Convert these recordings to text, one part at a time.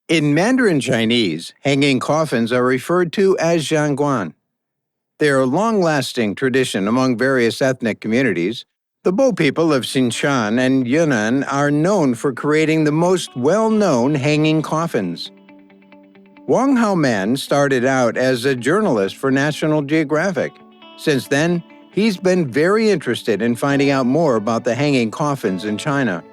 In Mandarin Chinese, hanging coffins are referred to as zhangguan. They are a long-lasting tradition among various ethnic communities. The Bo people of Sichuan and Yunnan are known for creating the most well-known hanging coffins. Wang Haoman started out as a journalist for National Geographic. Since then, he's been very interested in finding out more about the hanging coffins in China.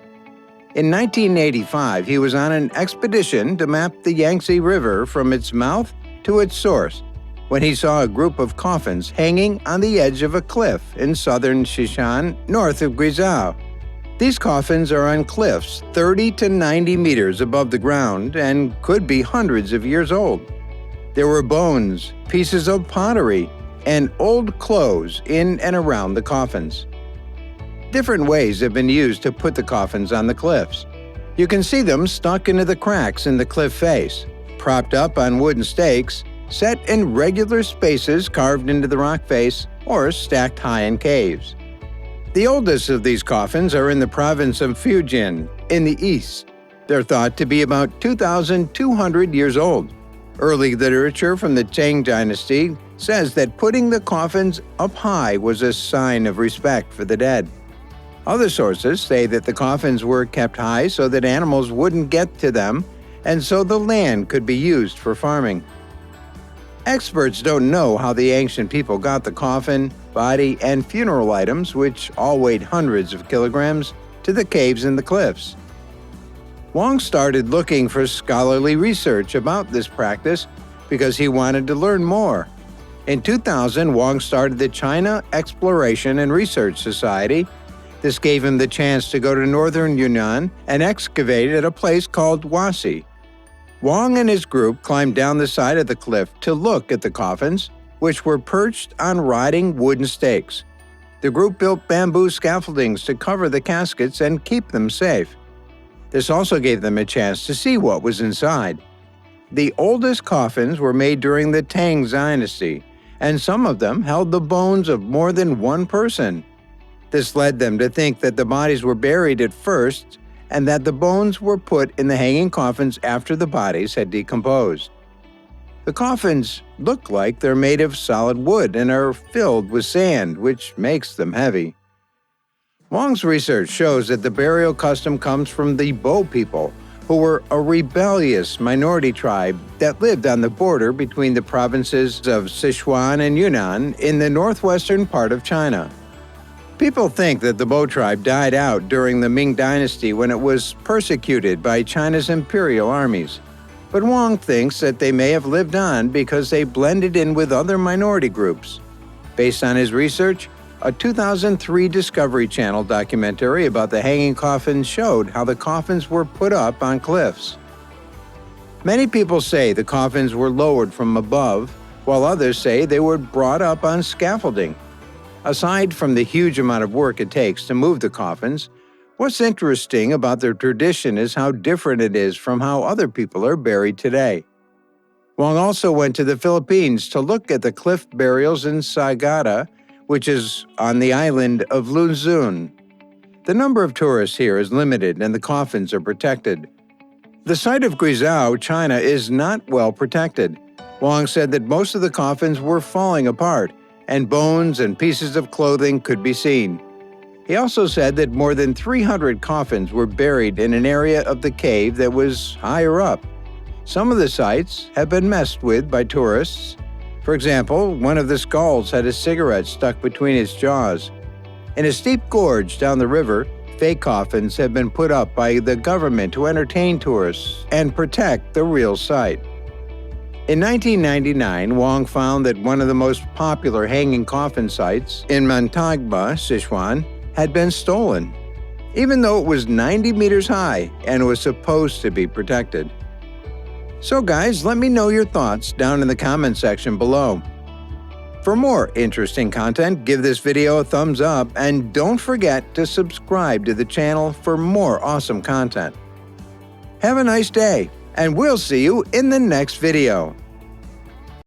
In 1985, he was on an expedition to map the Yangtze River from its mouth to its source when he saw a group of coffins hanging on the edge of a cliff in southern Sichuan, north of Guizhou. These coffins are on cliffs 30 to 90 meters above the ground and could be hundreds of years old. There were bones, pieces of pottery, and old clothes in and around the coffins. Different ways have been used to put the coffins on the cliffs. You can see them stuck into the cracks in the cliff face, propped up on wooden stakes, set in regular spaces carved into the rock face, or stacked high in caves. The oldest of these coffins are in the province of Fujian, in the east. They're thought to be about 2,200 years old. Early literature from the Tang dynasty says that putting the coffins up high was a sign of respect for the dead. Other sources say that the coffins were kept high so that animals wouldn't get to them, and so the land could be used for farming. Experts don't know how the ancient people got the coffin, body, and funeral items, which all weighed hundreds of kilograms, to the caves in the cliffs. Wang started looking for scholarly research about this practice because he wanted to learn more. In 2000, Wang started the China Exploration and Research Society. This gave him the chance to go to northern Yunnan and excavate at a place called Huasi. Wang and his group climbed down the side of the cliff to look at the coffins, which were perched on rotting wooden stakes. The group built bamboo scaffoldings to cover the caskets and keep them safe. This also gave them a chance to see what was inside. The oldest coffins were made during the Tang dynasty, and some of them held the bones of more than one person. This led them to think that the bodies were buried at first and that the bones were put in the hanging coffins after the bodies had decomposed. The coffins look like they're made of solid wood and are filled with sand, which makes them heavy. Wang's research shows that the burial custom comes from the Bo people, who were a rebellious minority tribe that lived on the border between the provinces of Sichuan and Yunnan in the northwestern part of China. People think that the Bo tribe died out during the Ming Dynasty when it was persecuted by China's imperial armies. But Wang thinks that they may have lived on because they blended in with other minority groups. Based on his research, a 2003 Discovery Channel documentary about the hanging coffins showed how the coffins were put up on cliffs. Many people say the coffins were lowered from above, while others say they were brought up on scaffolding. Aside from the huge amount of work it takes to move the coffins, what's interesting about their tradition is how different it is from how other people are buried today. Wang also went to the Philippines to look at the cliff burials in Sagada, which is on the island of Luzon. The number of tourists here is limited and the coffins are protected. The site of Guizhou, China, is not well protected. Wang said that most of the coffins were falling apart, and bones and pieces of clothing could be seen. He also said that more than 300 coffins were buried in an area of the cave that was higher up. Some of the sites have been messed with by tourists. For example, one of the skulls had a cigarette stuck between its jaws. In a steep gorge down the river, fake coffins have been put up by the government to entertain tourists and protect the real site. In 1999, Wang found that one of the most popular hanging coffin sites in Montagba, Sichuan, had been stolen, even though it was 90 meters high and was supposed to be protected. So guys, let me know your thoughts down in the comment section below. For more interesting content, give this video a thumbs up and don't forget to subscribe to the channel for more awesome content. Have a nice day, and we'll see you in the next video.